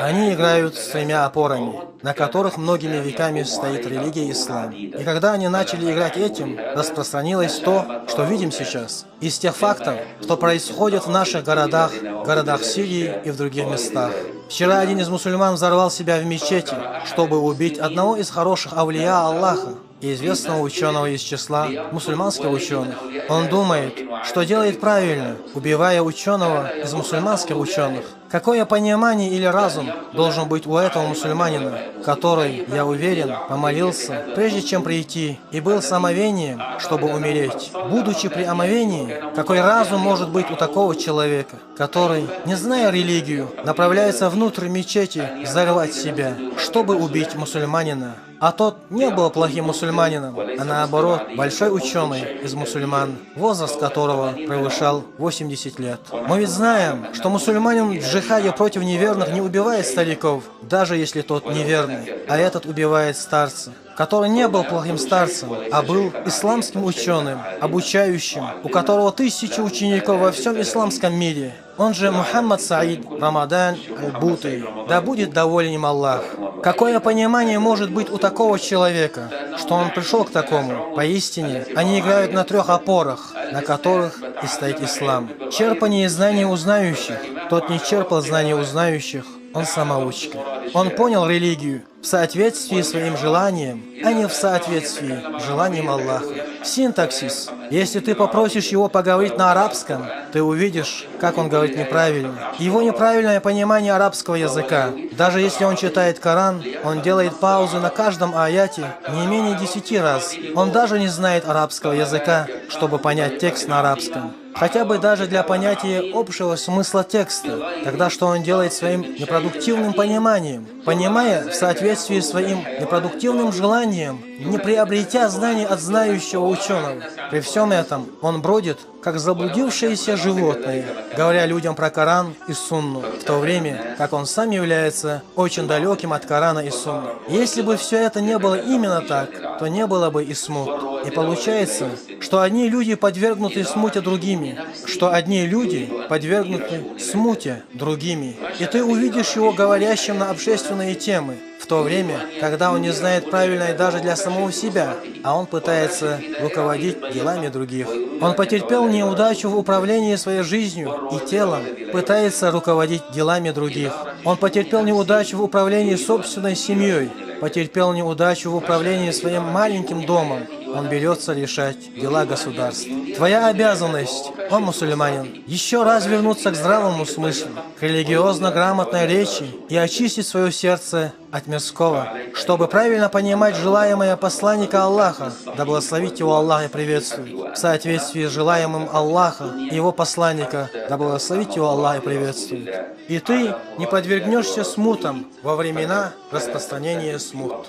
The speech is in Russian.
Они играют с тремя опорами, на которых многими веками стоит религия ислам. И когда они начали играть этим, распространилось то, что видим сейчас. Из тех фактов, что происходит в наших городах Сирии и в других местах. Вчера один из мусульман взорвал себя в мечети, чтобы убить одного из хороших авлия Аллаха и известного ученого из числа мусульманских ученых. Он думает, что делает правильно, убивая ученого из мусульманских ученых. Какое понимание или разум должен быть у этого мусульманина, который, я уверен, помолился, прежде чем прийти, и был с омовением, чтобы умереть. Будучи при омовении, какой разум может быть у такого человека, который, не зная религию, направляется внутрь мечети взорвать себя, чтобы убить мусульманина? А тот не был плохим мусульманином, а наоборот, большой ученый из мусульман, возраст которого превышал 80 лет. Мы ведь знаем, что мусульманин в джихаде против неверных не убивает стариков, даже если тот неверный, а этот убивает старца, который не был плохим старцем, а был исламским ученым, обучающим, у которого тысячи учеников во всем исламском мире. Он же Мухаммад Саид Рамадан Аль-Бути. Да будет доволен им Аллах. Какое понимание может быть у такого человека, что он пришел к такому? Поистине, они играют на трех опорах, на которых и стоит ислам. Черпание знаний у знающих. Тот не черпал знаний у знающих, он самоучка. Он понял религию в соответствии своим желанием, а не в соответствии желанием Аллаха. Синтаксис. Если ты попросишь его поговорить на арабском, ты увидишь, как он говорит неправильно. Его неправильное понимание арабского языка. Даже если он читает Коран, он делает паузы на каждом аяте не менее 10 раз. Он даже не знает арабского языка, чтобы понять текст на арабском. Хотя бы даже для понятия общего смысла текста. Тогда что он делает своим непродуктивным пониманием? Понимая в соответствии с своим непродуктивным желанием, не приобретя знаний от знающего ученого. При всем этом он бродит, как заблудившееся животное, говоря людям про Коран и Сунну, в то время, как он сам является очень далеким от Корана и Сунны. Если бы все это не было именно так, то не было бы и смут. И получается, что одни люди подвергнуты смуте другими, И ты увидишь его говорящим на общественные темы, в то время, когда он не знает правильное даже для самого себя, а он пытается руководить делами других. Он потерпел неудачу в управлении своей жизнью и телом, пытается руководить делами других. Он потерпел неудачу в управлении собственной семьей, потерпел неудачу в управлении своим маленьким домом. Он берется решать дела государства. Твоя обязанность, он мусульманин, еще раз вернуться к здравому смыслу, к религиозно-грамотной речи и очистить свое сердце от мирского, чтобы правильно понимать желаемое посланника Аллаха, да благословит его Аллах и приветствует, в соответствии с желаемым Аллаха и его посланника, да благословит его Аллах и приветствует. И ты не подвергнешься смутам во времена распространения смут.